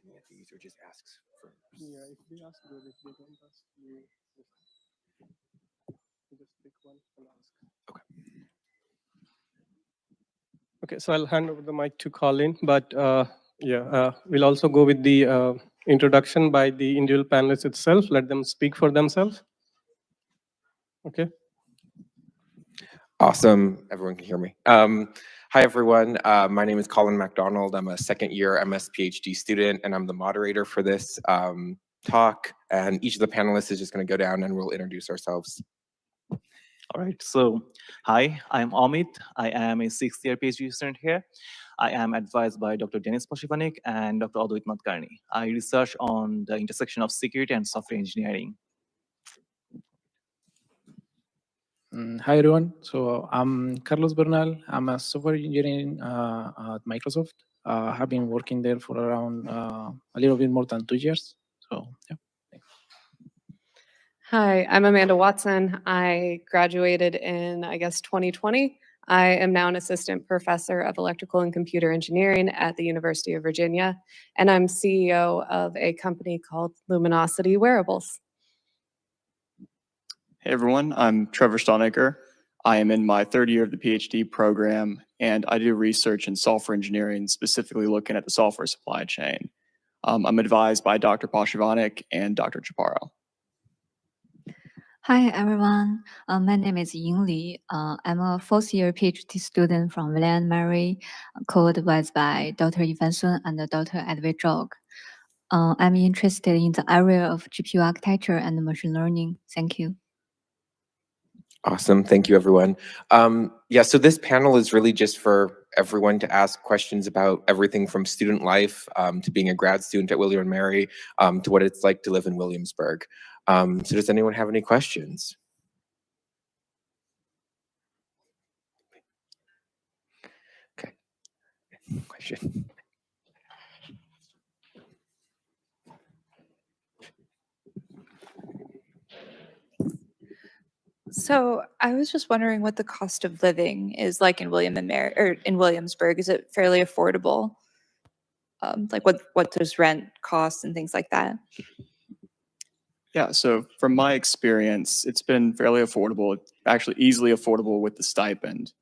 looking at these or just asks for? Yeah, if they ask good, if they don't ask, you just pick one and ask. Okay. Okay, so I'll hand over the mic to Colin, but we'll also go with the introduction by the individual panelists itself. Let them speak for themselves. Okay. Awesome. Everyone can hear me. Hi, everyone. My name is Colin MacDonald. I'm a second-year MS PhD student, and I'm the moderator for this talk. And each of the panelists is just going to go down and we'll introduce ourselves. All right. So, hi, I'm Amit. I am a sixth-year PhD student here. I am advised by Dr. Denis Poshivanik and Dr. Adwait Matkarni. I research on the intersection of security and software engineering. Hi everyone. So I'm Carlos Bernal. I'm a software engineer at Microsoft. I have been working there for around a little bit more than 2 years. So yeah. Thanks. Hi, I'm Amanda Watson. I graduated in, 2020. I am now an assistant professor of electrical and computer engineering at the University of Virginia, and I'm CEO of a company called Luminosity Wearables. Hey everyone, I'm Trevor Stolnaker. I am in my third year of the PhD program, and I do research in software engineering, specifically looking at the software supply chain. I'm advised by Dr. Poshivanik and Dr. Chaparro. Hi everyone, my name is Ying Li. I'm a fourth-year PhD student from William & Mary, co-advised by Dr. Yifan Sun and Dr. Edward Zhog. I'm interested in the area of GPU architecture and machine learning. Thank you. Awesome. Thank you, everyone. So this panel is really just for everyone to ask questions about everything from student life to being a grad student at William & Mary to what it's like to live in Williamsburg. So does anyone have any questions? Okay. Question. So I was just wondering what the cost of living is like in Williamsburg. Is it fairly affordable? Like what does rent cost and things like that? Yeah, so from my experience, it's been fairly affordable, actually easily affordable with the stipend.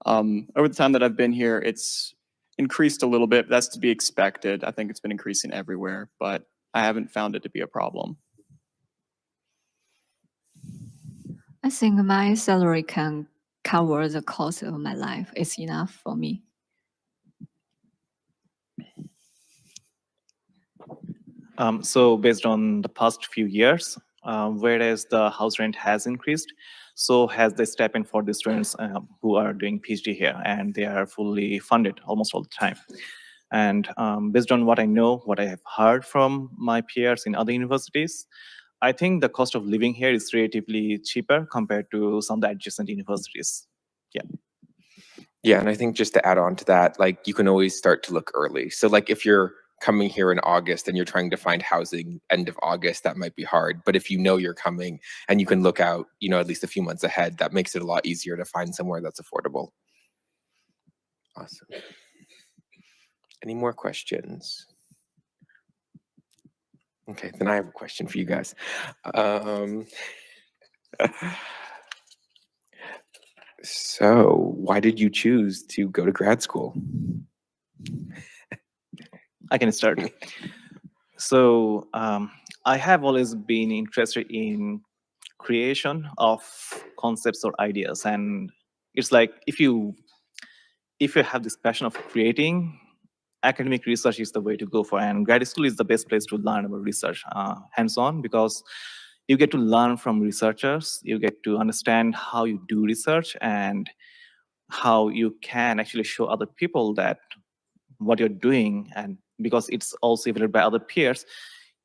Over the time that I've been here, it's increased a little bit. That's to be expected. I think it's been increasing everywhere, but I haven't found it to be a problem. I think my salary can cover the cost of my life. It's enough for me. So based on the past few years, whereas the house rent has increased, so has the stipend for the students who are doing PhD here, and they are fully funded almost all the time. And based on what I know, what I have heard from my peers in other universities, I think the cost of living here is relatively cheaper compared to some of the adjacent universities. Yeah. Yeah, and I think just to add on to that, like you can always start to look early. So like if you're coming here in August and you're trying to find housing end of August, that might be hard. But if you know you're coming and you can look out, at least a few months ahead, that makes it a lot easier to find somewhere that's affordable. Awesome. Any more questions? Okay, then I have a question for you guys. So why did you choose to go to grad school? I can start. So I have always been interested in creation of concepts or ideas, and it's like if you have this passion of creating, academic research is the way to go for, and grad school is the best place to learn about research hands-on, because you get to learn from researchers, you get to understand how you do research and how you can actually show other people that what you're doing, and because it's also evaluated by other peers,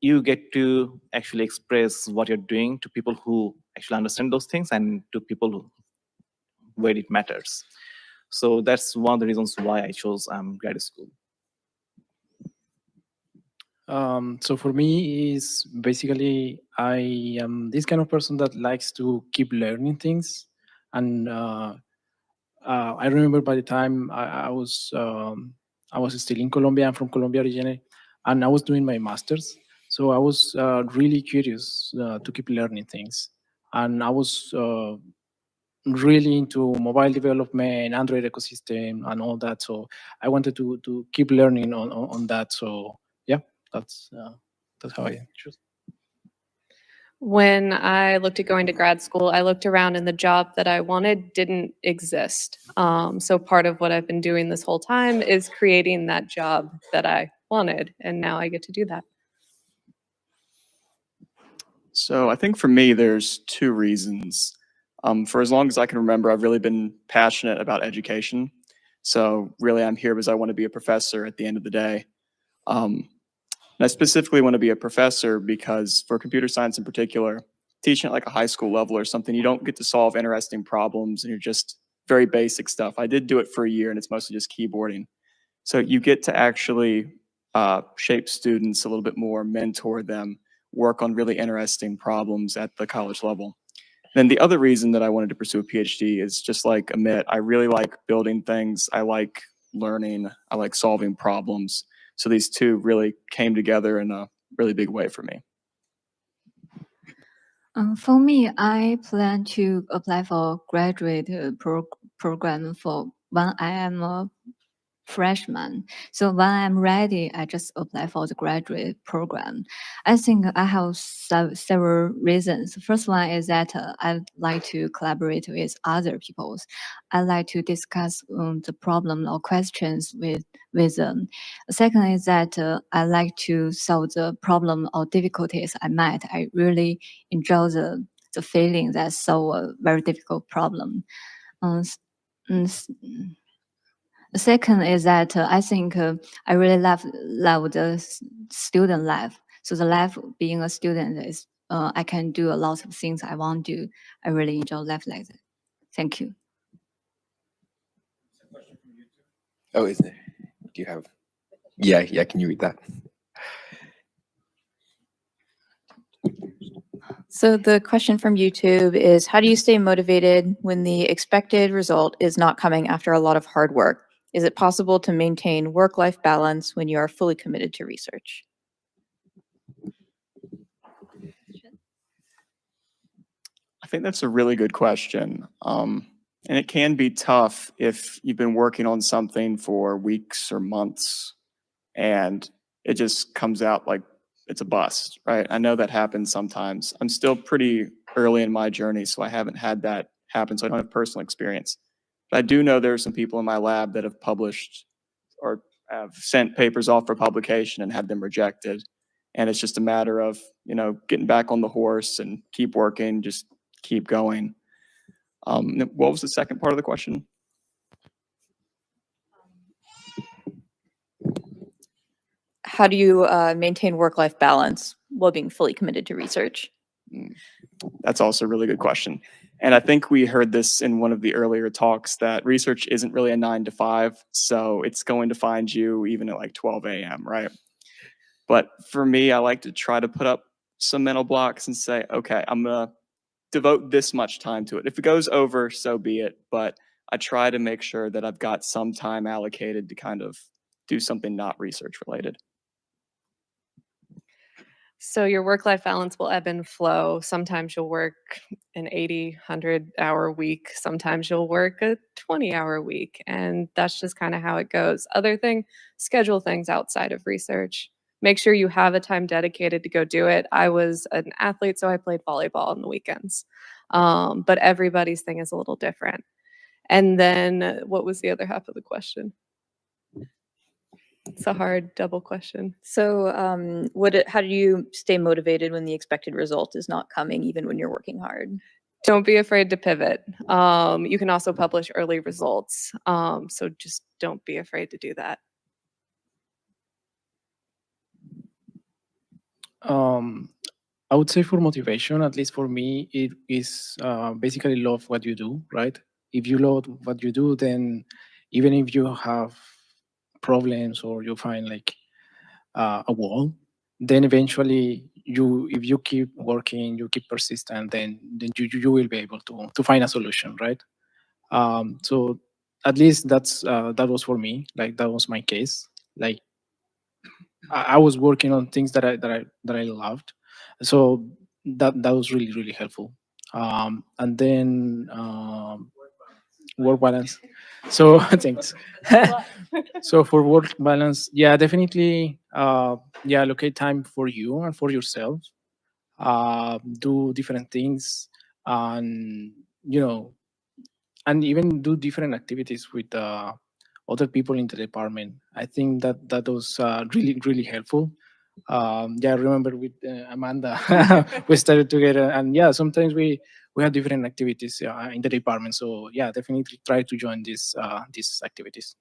you get to actually express what you're doing to people who actually understand those things and to people where it matters. So that's one of the reasons why I chose grad school. So for me, is basically I am this kind of person that likes to keep learning things, and I remember by the time I was still in Colombia. I'm from Colombia originally. and I was doing my master's. So I was really curious to keep learning things, and I was really into mobile development, Android ecosystem, and all that. So I wanted to keep learning on that. So yeah, that's how I choose. When I looked at going to grad school, I looked around and the job that I wanted didn't exist. So part of what I've been doing this whole time is creating that job that I wanted, and now I get to do that. So I think for me, there's two reasons. For as long as I can remember, I've really been passionate about education. So really, I'm here because I want to be a professor at the end of the day. And I specifically want to be a professor because for computer science in particular, teaching at like a high school level or something, you don't get to solve interesting problems and you're just very basic stuff. I did do it for a year and it's mostly just keyboarding. So you get to actually shape students a little bit more, mentor them, work on really interesting problems at the college level. Then the other reason that I wanted to pursue a PhD is just like Amit, I really like building things. I like learning. I like solving problems. So these two really came together in a really big way for me. For me, I plan to apply for graduate program for when I am a freshman. So when I'm ready, I just apply for the graduate program. I think I have several reasons. The first one is that I like to collaborate with other people. I like to discuss the problem or questions with them. The second is that I like to solve the problem or difficulties I met. I really enjoy the feeling that solve a very difficult problem. The second is that I think I really love the student life. So the life being a student is I can do a lot of things I want to. I really enjoy life like that. Thank you. Oh, is there? Do you have? Yeah. Can you read that? So the question from YouTube is, how do you stay motivated when the expected result is not coming after a lot of hard work? Is it possible to maintain work-life balance when you are fully committed to research? I think that's a really good question. And it can be tough if you've been working on something for weeks or months and it just comes out like it's a bust, right? I know that happens sometimes. I'm still pretty early in my journey, so I haven't had that happen, so I don't have personal experience. But I do know there are some people in my lab that have published or have sent papers off for publication and had them rejected. And it's just a matter of, getting back on the horse and keep working, just keep going. What was the second part of the question? How do you maintain work-life balance while being fully committed to research? That's also a really good question. And I think we heard this in one of the earlier talks that research isn't really a 9 to 5, so it's going to find you even at like 12 a.m., right? But for me, I like to try to put up some mental blocks and say, okay, I'm going to devote this much time to it. If it goes over, so be it. But I try to make sure that I've got some time allocated to kind of do something not research related. So your work-life balance will ebb and flow. Sometimes you'll work an 80, 100-hour week. Sometimes you'll work a 20-hour week. And that's just kind of how it goes. Other thing, schedule things outside of research. Make sure you have a time dedicated to go do it. I was an athlete, so I played volleyball on the weekends. But everybody's thing is a little different. And then what was the other half of the question? It's a hard double question. So how do you stay motivated when the expected result is not coming, even when you're working hard? Don't be afraid to pivot. You can also publish early results. So just don't be afraid to do that. I would say for motivation, at least for me, it is basically love what you do, right? If you love what you do, then even if you have problems or you find like a wall, then eventually if you keep working, you keep persistent, then you will be able to find a solution, right? So at least that was for me, like that was my case. Like I was working on things that I loved, so that was really helpful. And then work balance. So thanks. So for work balance, yeah, definitely, yeah, allocate time for you and for yourself. Do different things, and you know, and even do different activities with other people in the department. I think that was really helpful. Yeah, I remember with Amanda, we started together, and yeah, sometimes we have different activities in the department. So yeah, definitely try to join these activities.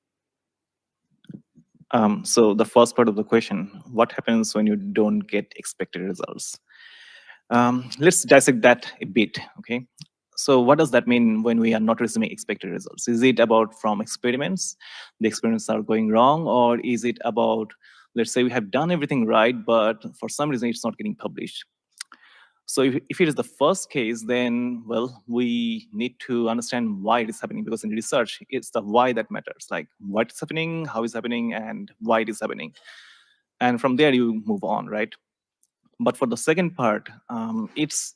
So the first part of the question, what happens when you don't get expected results? Let's dissect that a bit, okay? So what does that mean when we are not receiving expected results? Is it about from experiments, the experiments are going wrong, or is it about, let's say we have done everything right, but for some reason it's not getting published? So if it is the first case, then, well, we need to understand why it is happening, because in research, it's the why that matters, like what is happening, how is happening, and why it is happening. And from there, you move on, right? But for the second part, it's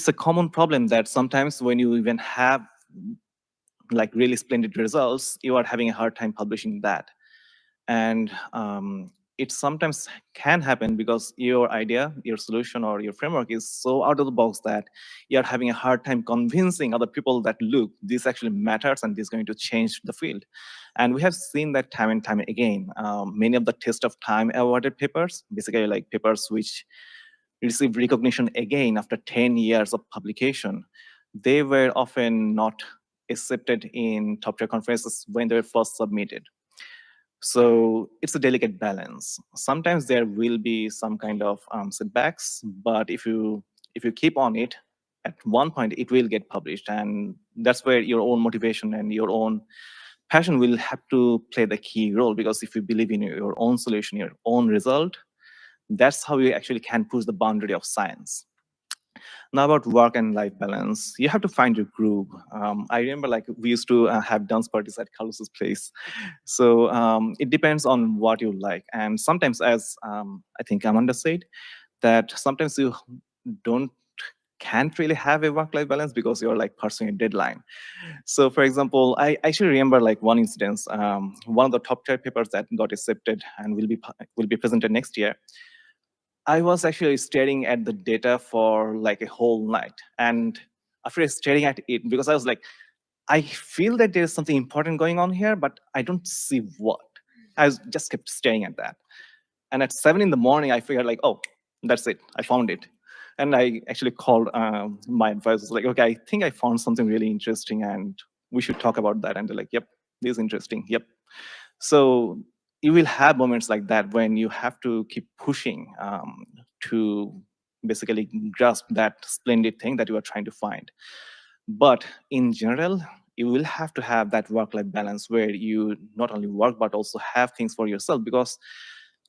a common problem that sometimes when you even have like really splendid results, you are having a hard time publishing that. And it sometimes can happen because your idea, your solution, or your framework is so out of the box that you're having a hard time convincing other people that, look, this actually matters and this is going to change the field. And we have seen that time and time again. Many of the test of time awarded papers, basically like papers which received recognition again after 10 years of publication, they were often not accepted in top tier conferences when they were first submitted. So it's a delicate balance. Sometimes there will be some kind of setbacks, but if you keep on it, at one point it will get published, and that's where your own motivation and your own passion will have to play the key role. Because if you believe in your own solution, your own result, that's how you actually can push the boundary of science. Now about work and life balance, you have to find your groove. I remember like we used to have dance parties at Carlos's place. So it depends on what you like. And sometimes, as I think Amanda said, that sometimes you can't really have a work-life balance because you're like pursuing a deadline. So for example, I actually remember like one instance, one of the top tier papers that got accepted and will be presented next year. I was actually staring at the data for like a whole night. And after staring at it, because I was like, I feel that there's something important going on here, but I don't see what. Just kept staring at that. And at 7 in the morning, I figured like, oh, that's it. I found it. And I actually called my advisors like, okay, I think I found something really interesting and we should talk about that. And they're like, yep, this is interesting. Yep. So you will have moments like that when you have to keep pushing to basically grasp that splendid thing that you are trying to find. But in general, you will have to have that work-life balance where you not only work, but also have things for yourself, because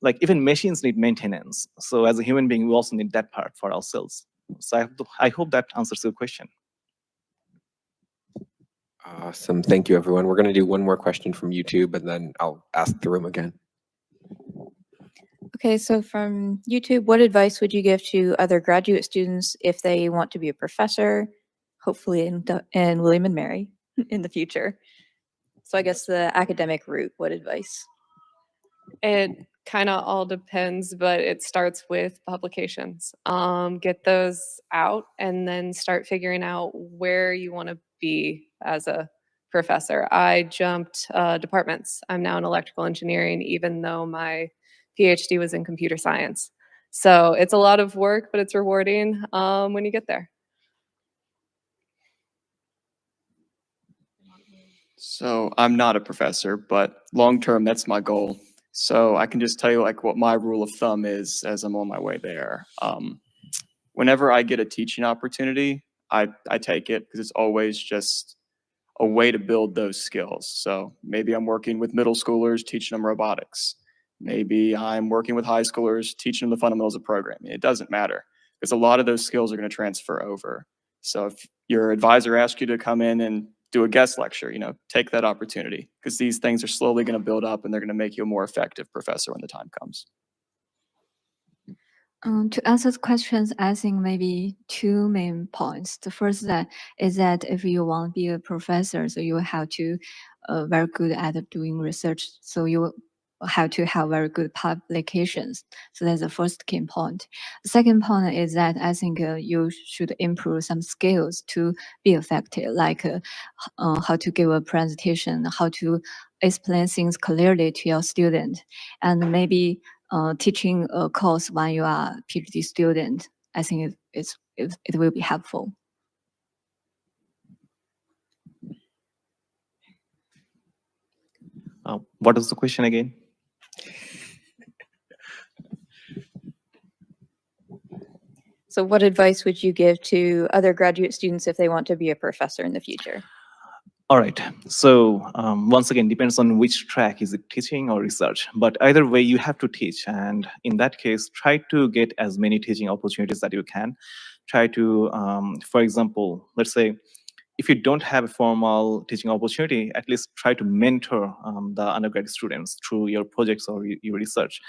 like even machines need maintenance. So as a human being, we also need that part for ourselves. So I hope that answers your question. Awesome. Thank you, everyone. We're going to do one more question from YouTube, and then I'll ask the room again. Okay, so from YouTube, what advice would you give to other graduate students if they want to be a professor, hopefully in William and Mary in the future? So I guess the academic route, what advice? It kind of all depends, but it starts with publications. Get those out and then start figuring out where you want to be as a professor. I jumped departments. I'm now in electrical engineering, even though my PhD was in computer science. So it's a lot of work, but it's rewarding when you get there. So I'm not a professor, but long term, that's my goal. So I can just tell you like what my rule of thumb is as I'm on my way there. Whenever I get a teaching opportunity, I take it because it's always just a way to build those skills. So maybe I'm working with middle schoolers, teaching them robotics. Maybe I'm working with high schoolers, teaching them the fundamentals of programming. It doesn't matter because a lot of those skills are going to transfer over. So if your advisor asks you to come in and do a guest lecture, take that opportunity because these things are slowly going to build up and they're going to make you a more effective professor when the time comes. To answer the questions, I think maybe two main points. The first is that if you want to be a professor, so you have to very good at doing research. So you have to have very good publications. So that's the first key point. The second point is that I think you should improve some skills to be effective, like how to give a presentation, how to explain things clearly to your student, and maybe teaching a course when you are a PhD student. I think it will be helpful. What is the question again? So what advice would you give to other graduate students if they want to be a professor in the future? All right. So once again, depends on which track, is it teaching or research? But either way, you have to teach. And in that case, try to get as many teaching opportunities that you can. Try to, for example, let's say, if you don't have a formal teaching opportunity, at least try to mentor the undergraduate students through your projects or your research.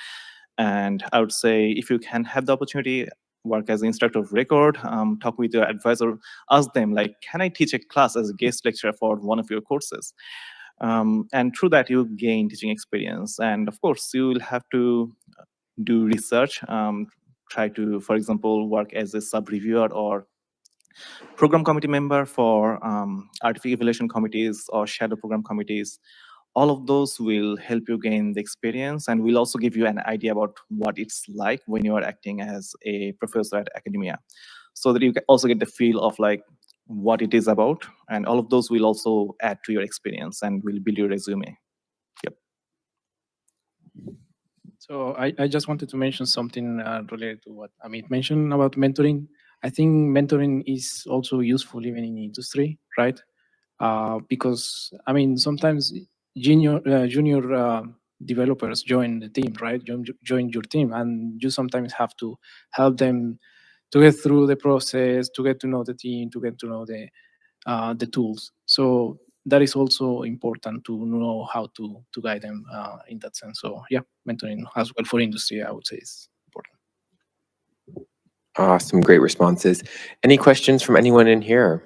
And I would say if you can have the opportunity, work as an instructor of record, talk with your advisor, ask them like, can I teach a class as a guest lecturer for one of your courses? And through that, you gain teaching experience. And of course, you will have to do research, try to, for example, work as a sub-reviewer or program committee member for artificial evaluation committees or shadow program committees. All of those will help you gain the experience and will also give you an idea about what it's like when you are acting as a professor at academia, so that you can also get the feel of like what it is about, and all of those will also add to your experience and will build your resume. Yep. So I just wanted to mention something related to what Amit mentioned about mentoring. I think mentoring is also useful even in industry, right? Because I mean, sometimes junior developers join the team, right? Join your team, and you sometimes have to help them to get through the process, to get to know the team, to get to know the tools. So that is also important to know how to guide them in that sense. So yeah, mentoring as well for industry, I would say, is important. Awesome, great responses. Any questions from anyone in here?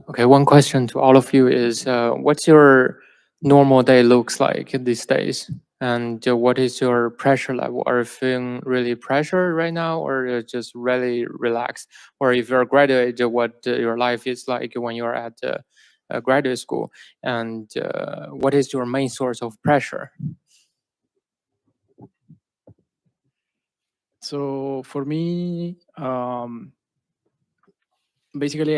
Okay, one question to all of you is, what's your normal day looks like these days? And what is your pressure level? Are you feeling really pressure right now, or you're just really relaxed? Or if you're a graduate, what your life is like when you're at graduate school? And what is your main source of pressure? So for me, basically,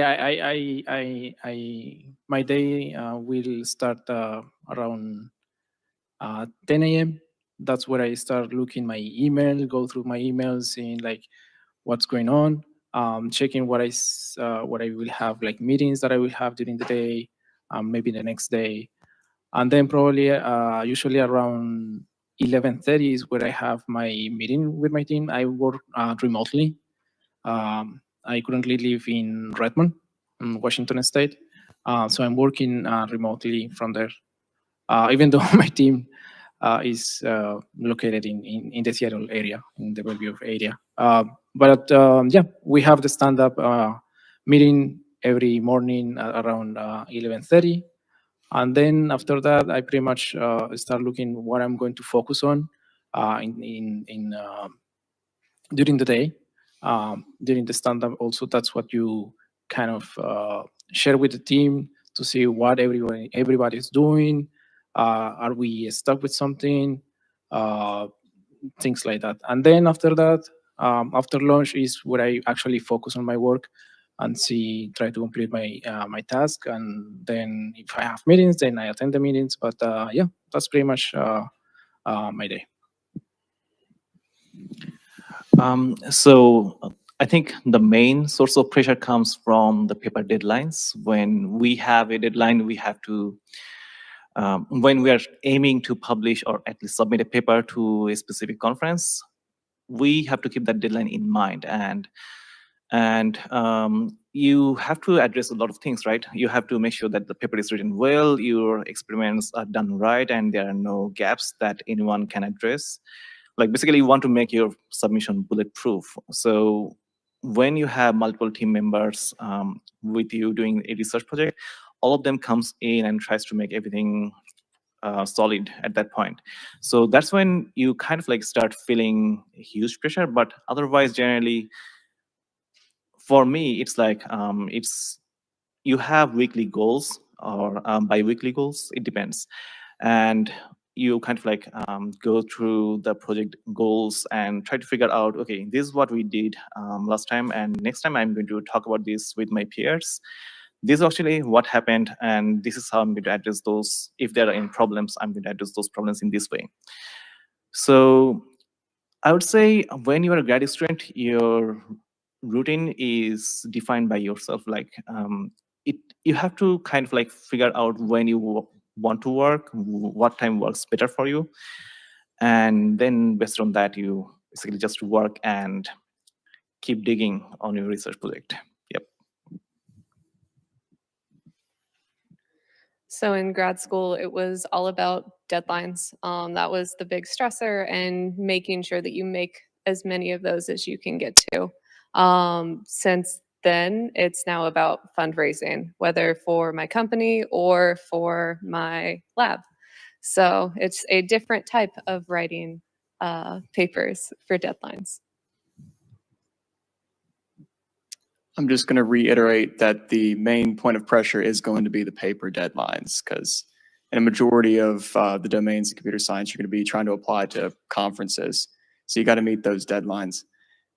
my day will start around 10 a.m. That's where I start looking my email, go through my emails, seeing like what's going on, checking what I will have, like meetings that I will have during the day, maybe the next day, and then probably usually around 11:30 is where I have my meeting with my team. I work remotely. I currently live in Redmond, in Washington State, so I'm working remotely from there. Even though my team is located in the Seattle area, in the Bellevue area. But yeah, we have the stand-up meeting every morning at around 11:30. And then after that, I pretty much start looking what I'm going to focus on during the day. During the stand-up also, that's what you kind of share with the team to see what everybody's doing. Are we stuck with something? Things like that. And then after that, after lunch is where I actually focus on my work and try to complete my task. And then if I have meetings, then I attend the meetings. But yeah, that's pretty much my day. So I think the main source of pressure comes from the paper deadlines. When we have a deadline, we have to, when we are aiming to publish or at least submit a paper to a specific conference, we have to keep that deadline in mind. And you have to address a lot of things, right? You have to make sure that the paper is written well, your experiments are done right, and there are no gaps that anyone can address. Like basically, you want to make your submission bulletproof. So when you have multiple team members with you doing a research project, all of them comes in and tries to make everything solid at that point. So that's when you kind of like start feeling huge pressure. But otherwise, generally, for me, it's like you have weekly goals or bi-weekly goals. It depends, and you kind of like go through the project goals and try to figure out, okay, this is what we did last time, and next time I'm going to talk about this with my peers. This is actually what happened, and this is how I'm going to address those. If there are any problems, I'm going to address those problems in this way. So I would say when you are a grad student, your routine is defined by yourself. Like you have to kind of like figure out when you want to work, what time works better for you, and then based on that, you basically just work and keep digging on your research project. Yep. So in grad school, it was all about deadlines. That was the big stressor, and making sure that you make as many of those as you can get to. Since then, it's now about fundraising, whether for my company or for my lab. So it's a different type of writing papers for deadlines. I'm just going to reiterate that the main point of pressure is going to be the paper deadlines, because in a majority of the domains in computer science, you're going to be trying to apply to conferences. So you got to meet those deadlines.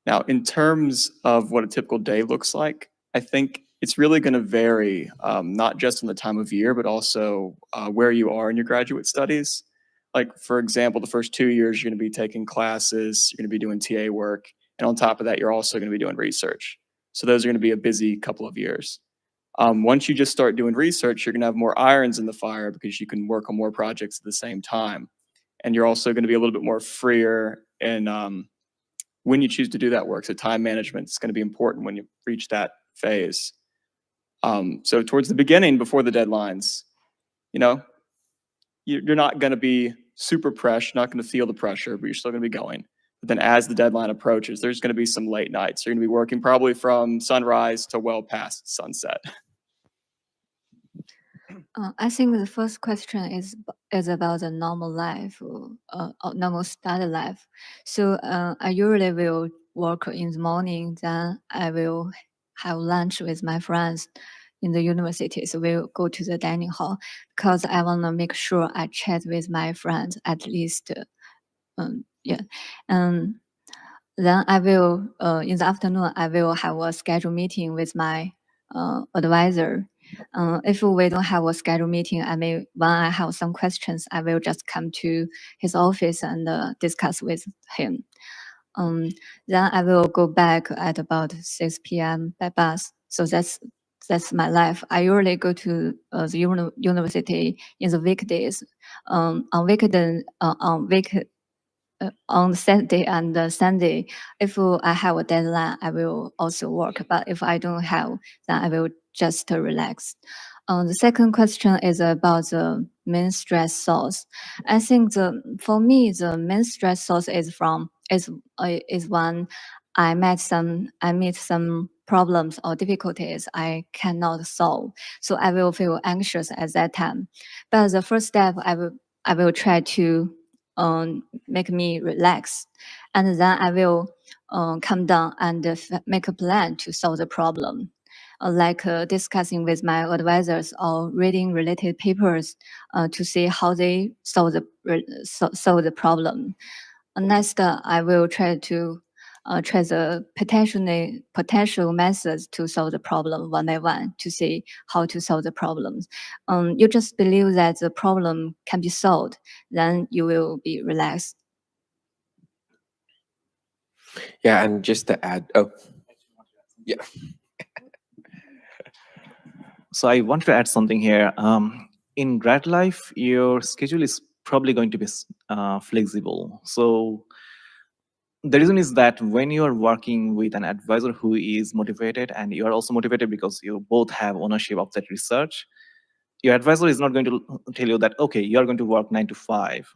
Now, in terms of what a typical day looks like, I think it's really going to vary, not just in the time of year, but also where you are in your graduate studies. Like, for example, the first 2 years, you're going to be taking classes, you're going to be doing TA work, and on top of that, you're also going to be doing research. So those are going to be a busy couple of years. Once you just start doing research, you're going to have more irons in the fire because you can work on more projects at the same time. And you're also going to be a little bit more freer in when you choose to do that work. So time management is going to be important when you reach that phase. So towards the beginning, before the deadlines, you're not going to be super pressed, not going to feel the pressure, but you're still going to be going. But then as the deadline approaches, there's going to be some late nights. You're going to be working probably from sunrise to well past sunset. I think the first question is about the normal life, normal study life. So I usually will work in the morning, then I will have lunch with my friends in the university. So we'll go to the dining hall because I want to make sure I chat with my friends at least. Then I will, in the afternoon, I will have a scheduled meeting with my advisor. If we don't have a scheduled meeting, when I have some questions, I will just come to his office and discuss with him. Then I will go back at about 6 p.m. by bus. So that's my life. I usually go to the university in the weekdays. On Saturday and Sunday, if I have a deadline, I will also work. But if I don't have, then I will just relax. The second question is about the main stress source. I think for me, the main stress source is when I meet some problems or difficulties I cannot solve. So I will feel anxious at that time. But the first step, I will try to make me relax, and then I will come down and make a plan to solve the problem, like discussing with my advisors or reading related papers to see how they solve the problem. Next, I will try the potential methods to solve the problem one by one to see how to solve the problems. You just believe that the problem can be solved, then you will be relaxed. Yeah, and just to add, yeah. So I want to add something here. In grad life, your schedule is probably going to be flexible. So the reason is that when you are working with an advisor who is motivated and you are also motivated because you both have ownership of that research, your advisor is not going to tell you that, okay, you are going to work 9 to 5.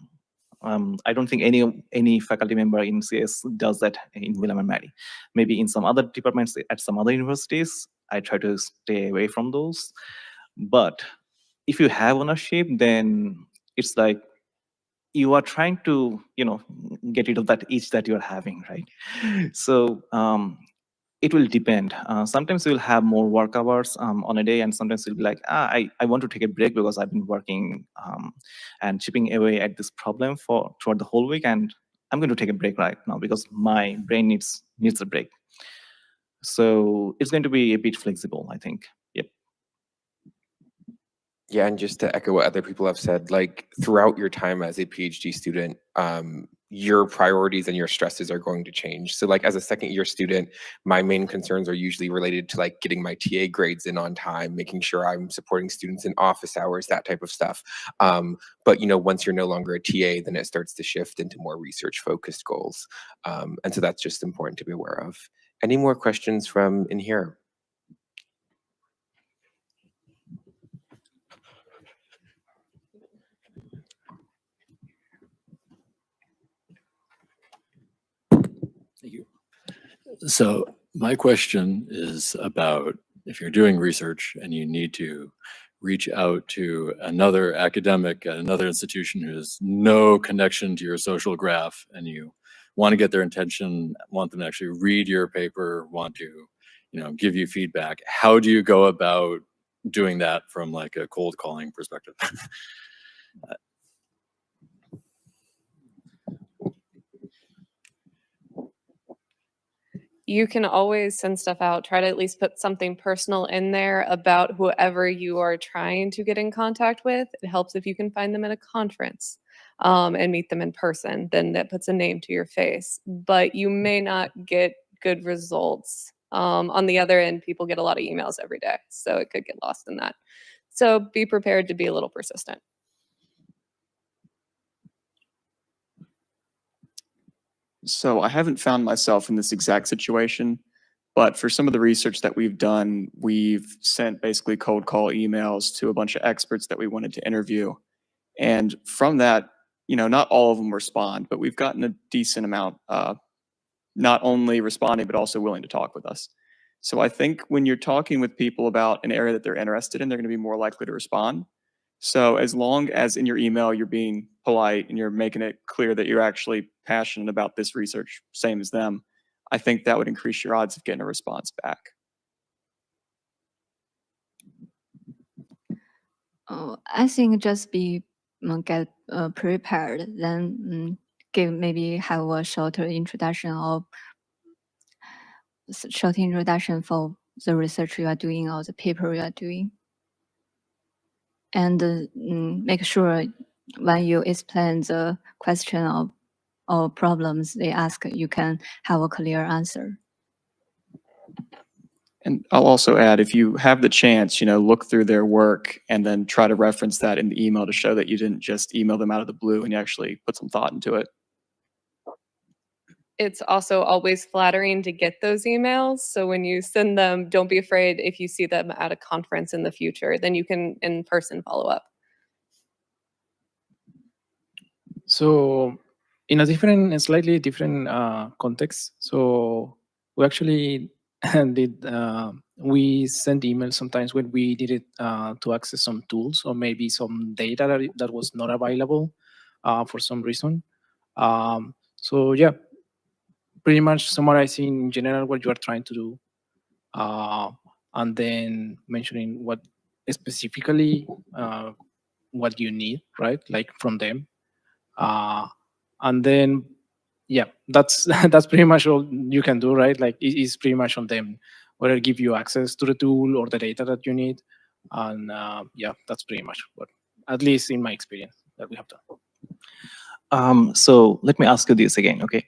I don't think any faculty member in CS does that in William and Mary. Maybe in some other departments at some other universities, I try to stay away from those. But if you have ownership, then it's like you are trying to, get rid of that itch that you're having, right? So it will depend. Sometimes you'll have more work hours on a day, and sometimes you'll be like, I want to take a break because I've been working and chipping away at this problem throughout the whole week, and I'm going to take a break right now because my brain needs a break. So it's going to be a bit flexible, I think. Yep. Yeah, and just to echo what other people have said, like throughout your time as a PhD student, your priorities and your stresses are going to change. So like as a second year student, my main concerns are usually related to like getting my TA grades in on time, making sure I'm supporting students in office hours, that type of stuff. But once you're no longer a TA, then it starts to shift into more research focused goals. And so that's just important to be aware of. Any more questions from in here? Thank you. So my question is about if you're doing research and you need to reach out to another academic at another institution who has no connection to your social graph, and you want to get their attention, want them to actually read your paper, want to, give you feedback. How do you go about doing that from like a cold calling perspective? You can always send stuff out, try to at least put something personal in there about whoever you are trying to get in contact with. It helps if you can find them at a conference and meet them in person, then that puts a name to your face. But you may not get good results. On the other end, people get a lot of emails every day, so it could get lost in that. So be prepared to be a little persistent. So I haven't found myself in this exact situation, but for some of the research that we've done, we've sent basically cold call emails to a bunch of experts that we wanted to interview. And from that, not all of them respond, but we've gotten a decent amount, not only responding, but also willing to talk with us. So I think when you're talking with people about an area that they're interested in, they're going to be more likely to respond. So as long as in your email you're being polite and you're making it clear that you're actually passionate about this research, same as them, I think that would increase your odds of getting a response back. I think just get prepared, then maybe have a short introduction for the research you are doing or the paper you are doing. And make sure when you explain the question or problems they ask, you can have a clear answer. And I'll also add, if you have the chance, look through their work and then try to reference that in the email to show that you didn't just email them out of the blue and you actually put some thought into it. It's also always flattering to get those emails. So when you send them, don't be afraid if you see them at a conference in the future, then you can in person follow up. So in a slightly different context, so we actually we send emails sometimes when we needed to access some tools or maybe some data that was not available for some reason. So yeah, pretty much summarizing in general what you are trying to do, and then mentioning what specifically what you need, right? Like from them. And then, yeah, that's pretty much all you can do, right? Like it's pretty much on them, whether give you access to the tool or the data that you need. And yeah, that's pretty much what, at least in my experience, that we have done. So let me ask you this again, okay?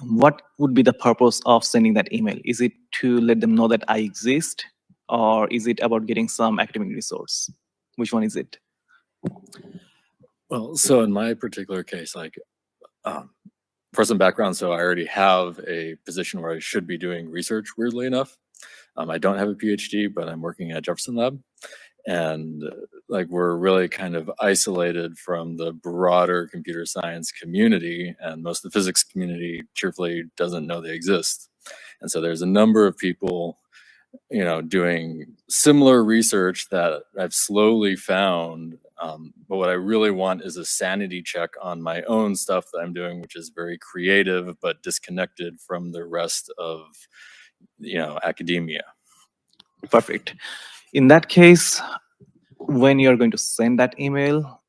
What would be the purpose of sending that email? Is it to let them know that I exist, or is it about getting some academic resource? Which one is it? Well, so in my particular case, like for some background, so I already have a position where I should be doing research, weirdly enough. I don't have a PhD, but I'm working at Jefferson Lab. And like we're really kind of isolated from the broader computer science community, and most of the physics community cheerfully doesn't know they exist. And so there's a number of people, you know, doing similar research that I've slowly found. But what I really want is a sanity check on my own stuff that I'm doing, which is very creative but disconnected from the rest of, you know, academia. Perfect. In that case, when you're going to send that email,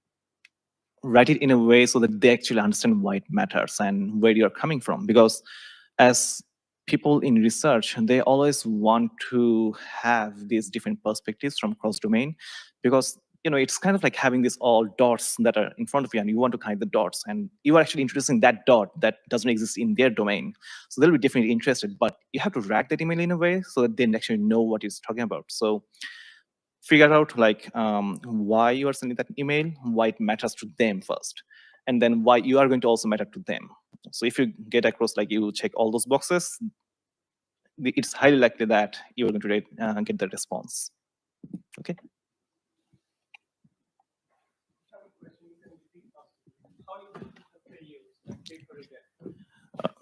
write it in a way so that they actually understand why it matters and where you're coming from. Because as people in research, they always want to have these different perspectives from cross domain, because you know it's kind of like having these all dots that are in front of you, and you want to connect the dots, and you are actually introducing that dot that doesn't exist in their domain. So they'll be definitely interested, but you have to write that email in a way so that they actually know what it's talking about. So figure out like why you are sending that email, why it matters to them first, and then why you are going to also matter to them. So if you get across, like you check all those boxes, it's highly likely that you are going to get the response. Okay.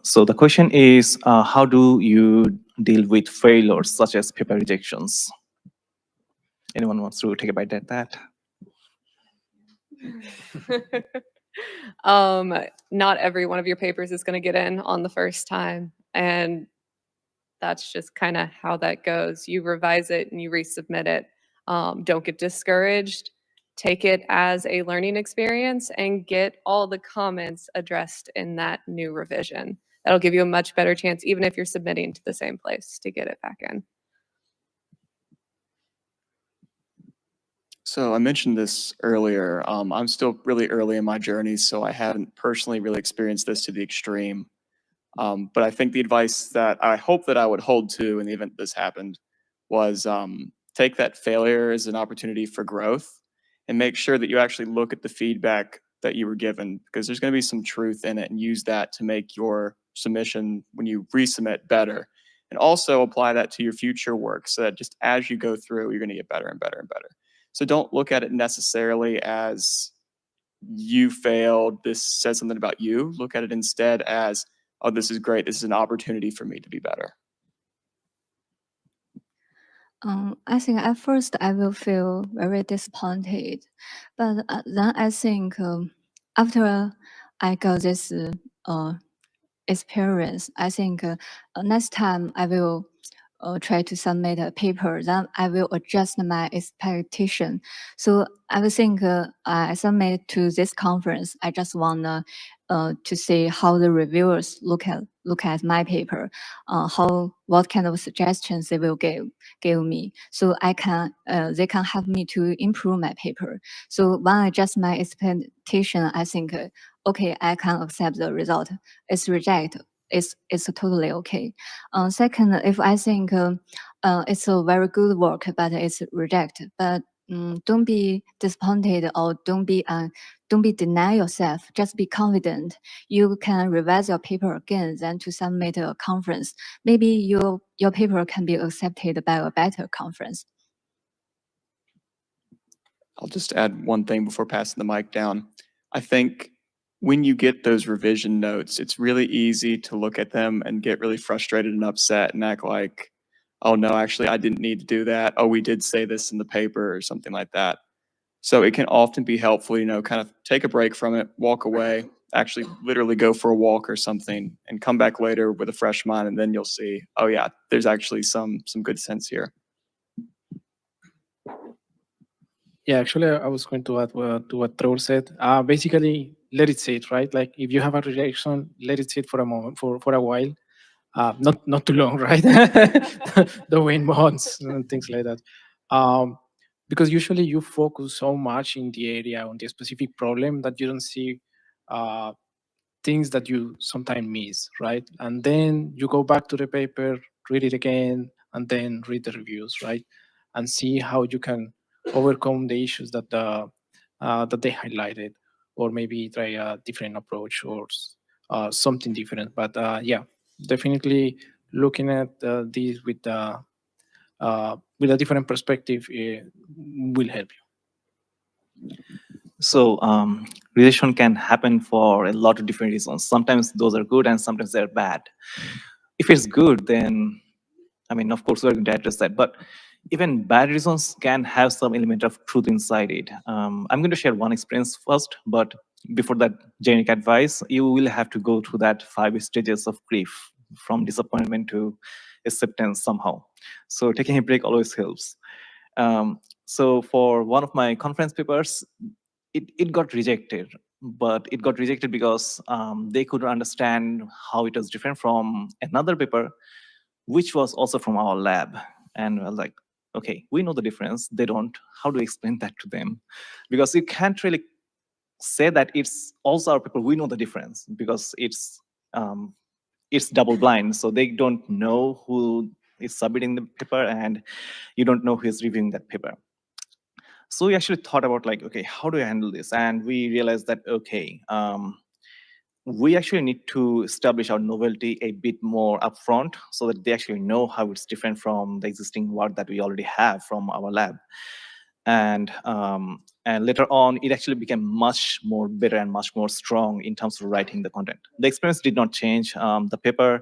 So the question is, how do you deal with failures such as paper rejections? Anyone wants to take a bite at that? Not every one of your papers is going to get in on the first time, and that's just kind of how that goes. You revise it and you resubmit it. Don't get discouraged. Take it as a learning experience and get all the comments addressed in that new revision. That'll give you a much better chance, even if you're submitting to the same place, to get it back in. So I mentioned this earlier. I'm still really early in my journey, so I haven't personally really experienced this to the extreme. But I think the advice that I hope that I would hold to in the event this happened was take that failure as an opportunity for growth, and make sure that you actually look at the feedback that you were given, because there's going to be some truth in it, and use that to make your submission when you resubmit better. And also apply that to your future work, so that just as you go through, you're going to get better and better and better. So don't look at it necessarily as you failed, this says something about you. Look at it instead as, oh, this is great. This is an opportunity for me to be better. I think at first I will feel very disappointed, but then I think after I got this experience, I think next time I will try to submit a paper, then I will adjust my expectation. So I will think I submit to this conference. I just wanna to see how the reviewers look at my paper, what kind of suggestions they will give me, so I can they can help me to improve my paper. So when I adjust my expectation, I think okay, I can accept the result. It's reject. It's totally okay. Second, if I think it's a very good work, but it's reject, but don't be disappointed, or don't be deny yourself. Just be confident. You can revise your paper again, then to submit a conference. Maybe your paper can be accepted by a better conference. I'll just add one thing before passing the mic down. I think when you get those revision notes, it's really easy to look at them and get really frustrated and upset and act like, oh no, actually I didn't need to do that. Oh, we did say this in the paper or something like that. So it can often be helpful, you know, kind of take a break from it, walk away, actually literally go for a walk or something, and come back later with a fresh mind, and then you'll see, oh yeah, there's actually some good sense here. Yeah, actually, I was going to add to what Trevor said. Basically, let it sit, right? Like if you have a rejection, let it sit for a moment, for a while. Not too long, right? Don't wait months and things like that. Because usually you focus so much in the area on the specific problem that you don't see things that you sometimes miss, right? And then you go back to the paper, read it again, and then read the reviews, right? And see how you can overcome the issues that they highlighted, or maybe try a different approach, or something different. But yeah, definitely looking at this with a different perspective will help you. So rejection can happen for a lot of different reasons. Sometimes those are good and sometimes they're bad. If it's good, then I mean, of course, we're going to address that. But even bad reasons can have some element of truth inside it. I'm going to share one experience first, but before that generic advice, you will have to go through that 5 stages of grief, from disappointment to acceptance somehow. So taking a break always helps. So for one of my conference papers, it got rejected, but it got rejected because they couldn't understand how it was different from another paper, which was also from our lab. And I was like, okay, we know the difference. They don't. How do we explain that to them? Because you can't really say that it's also our paper. We know the difference because it's double blind. So they don't know who is submitting the paper and you don't know who is reviewing that paper. So we actually thought about like, okay, how do I handle this? And we realized that, okay, we actually need to establish our novelty a bit more upfront so that they actually know how it's different from the existing work that we already have from our lab. And later on, it actually became much more better and much more strong in terms of writing the content. The experience did not change. The paper,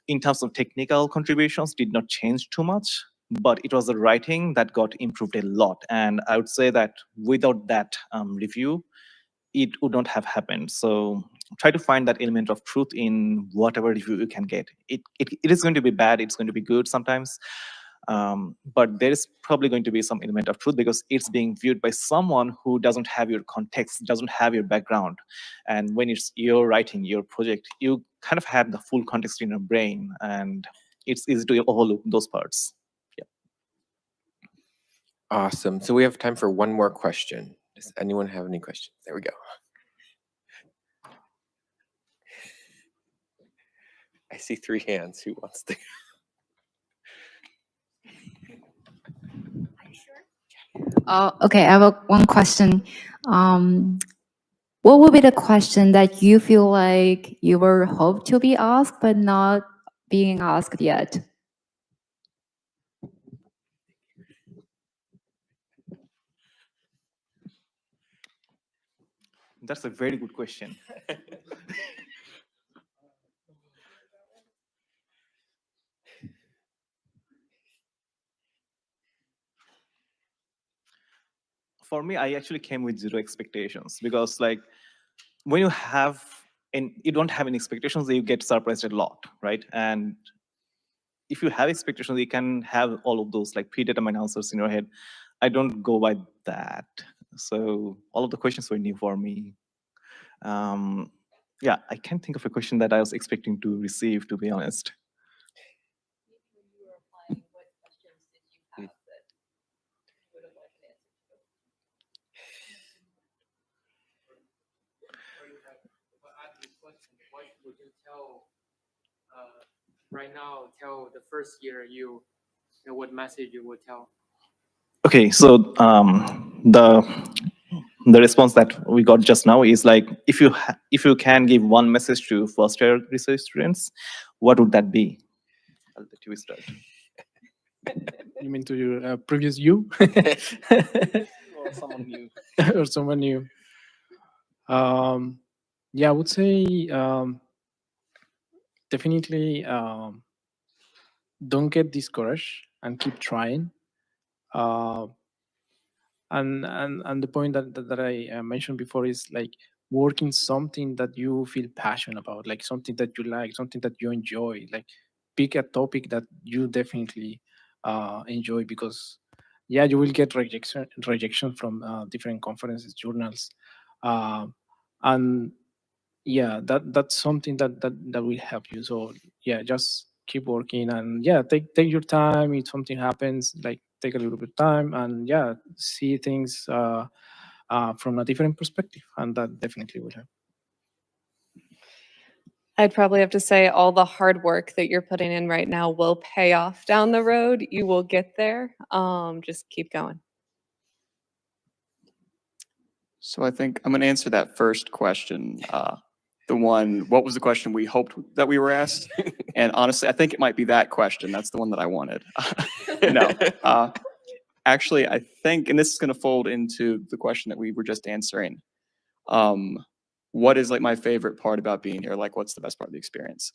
in terms of technical contributions, did not change too much, but it was the writing that got improved a lot. And I would say that without that review, it would not have happened. So try to find that element of truth in whatever review you can get. It is going to be bad, it's going to be good sometimes, but there is probably going to be some element of truth because it's being viewed by someone who doesn't have your context, doesn't have your background. And when it's your writing, your project, you kind of have the full context in your brain, and it's easy to overlook those parts. Yeah. Awesome. So we have time for one more question. Does anyone have any questions? There we go. I see 3 hands. Who wants to? Okay, I have one question. What would be the question that you feel like you were hoped to be asked but not being asked yet? That's a very good question. For me, I actually came with 0 expectations because, like, when you have and you don't have any expectations, you get surprised a lot, right? And if you have expectations, you can have all of those like predetermined answers in your head. I don't go by that. So all of the questions were new for me. Yeah, I can't think of a question that I was expecting to receive, to be honest. What would you tell right now? Tell the first year you know, what message you would tell? Okay, so the response that we got just now is like, if you can give one message to first year research students, what would that be? I'll let you start. You mean to your previous you? Or someone new. Or someone new. Yeah, I would say definitely don't get discouraged and keep trying. And the point that I mentioned before is like working something that you feel passionate about, like something that you like, something that you enjoy. Like pick a topic that you definitely enjoy, because yeah, you will get rejection from different conferences, journals, and yeah, that's something that will help you. So yeah, just keep working, and yeah, take your time. If something happens, like take a little bit of time, and yeah, see things from a different perspective, and that definitely will help. I'd probably have to say all the hard work that you're putting in right now will pay off down the road. You will get there. Just keep going. So I think I'm going to answer that first question. the one, what was the question we hoped that we were asked? And honestly, I think it might be that question. That's the one that I wanted. No. Actually, I think, and this is going to fold into the question that we were just answering. What is like my favorite part about being here? Like, what's the best part of the experience?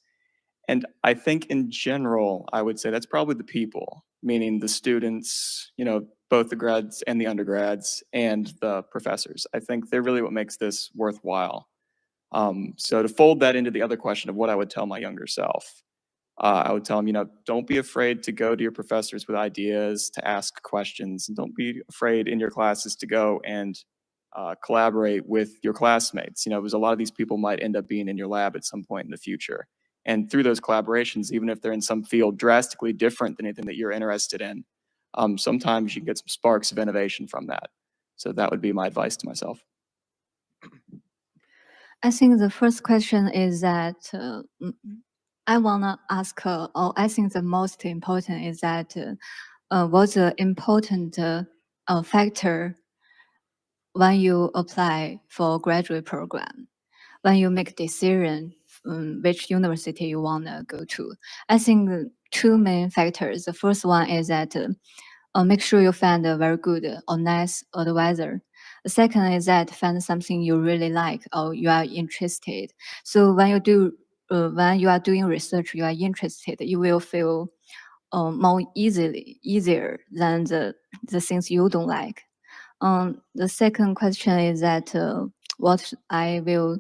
And I think in general, I would say that's probably the people, meaning the students, you know, both the grads and the undergrads and the professors. I think they're really what makes this worthwhile. So to fold that into the other question of what I would tell my younger self, I would tell them, you know, don't be afraid to go to your professors with ideas, to ask questions, and don't be afraid in your classes to go and collaborate with your classmates. You know, because a lot of these people might end up being in your lab at some point in the future. And through those collaborations, even if they're in some field drastically different than anything that you're interested in, sometimes you can get some sparks of innovation from that. So that would be my advice to myself. I think the first question is that I want to ask, or I think the most important is that what's the important factor when you apply for graduate program, when you make decision which university you want to go to. I think the two main factors. The first one is that make sure you find a very good or nice advisor. The second is that find something you really like or you are interested. So when you are doing research, you are interested, you will feel more easier than the things you don't like. The second question is that what I will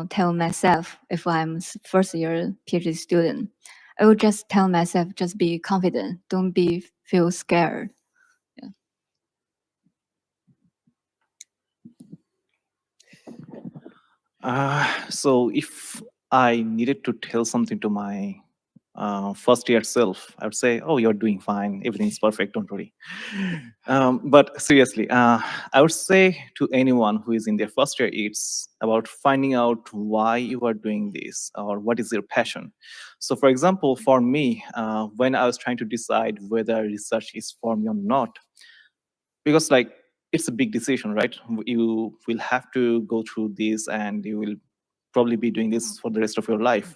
tell myself if I'm first year PhD student. I will just tell myself, just be confident, don't feel scared. So if I needed to tell something to my first year self, I would say, oh, you're doing fine. Everything's perfect. Don't worry. But seriously, I would say to anyone who is in their first year, it's about finding out why you are doing this or what is your passion. So for example, for me, when I was trying to decide whether research is for me or not, because like it's a big decision, right? You will have to go through this and you will probably be doing this for the rest of your life.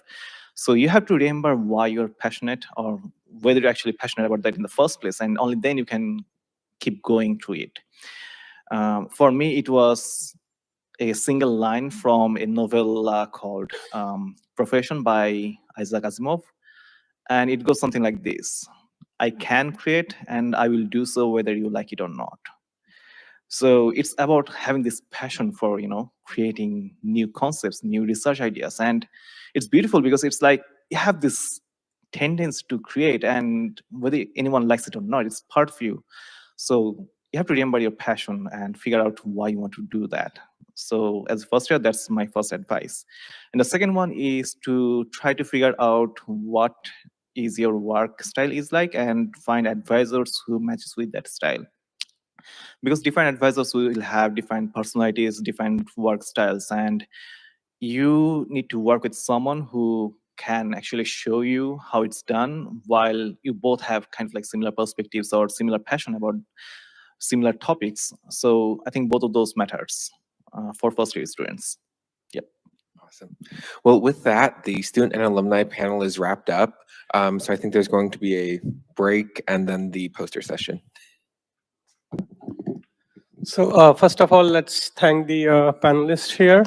So you have to remember why you're passionate or whether you're actually passionate about that in the first place, and only then you can keep going through it. For me, it was a single line from a novel called Profession by Isaac Asimov. And it goes something like this: I can create and I will do so whether you like it or not. So it's about having this passion for, you know, creating new concepts, new research ideas. And it's beautiful because it's like you have this tendency to create, and whether anyone likes it or not, it's part of you. So you have to remember your passion and figure out why you want to do that. So as a first year, that's my first advice. And the second one is to try to figure out what is your work style is like and find advisors who matches with that style. Because different advisors will have different personalities, different work styles, and you need to work with someone who can actually show you how it's done while you both have kind of like similar perspectives or similar passion about similar topics. So I think both of those matters for first year students. Yep. Awesome. Well, with that, the student and alumni panel is wrapped up. So I think there's going to be a break and then the poster session. So first of all, let's thank the panelists here.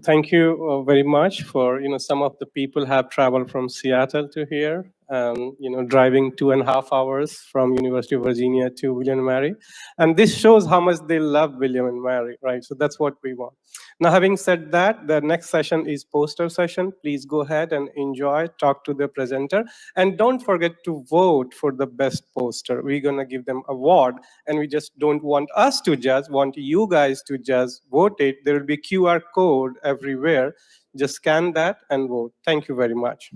Thank you very much for, some of the people have traveled from Seattle to here, driving 2.5 hours from University of Virginia to William and Mary. And this shows how much they love William and Mary, right? So that's what we want. Now, having said that, the next session is poster session. Please go ahead and enjoy, talk to the presenter. And don't forget to vote for the best poster. We're gonna give them award, and we just don't want us to judge, want you guys to judge, vote it. There will be QR code everywhere. Just scan that and vote. Thank you very much.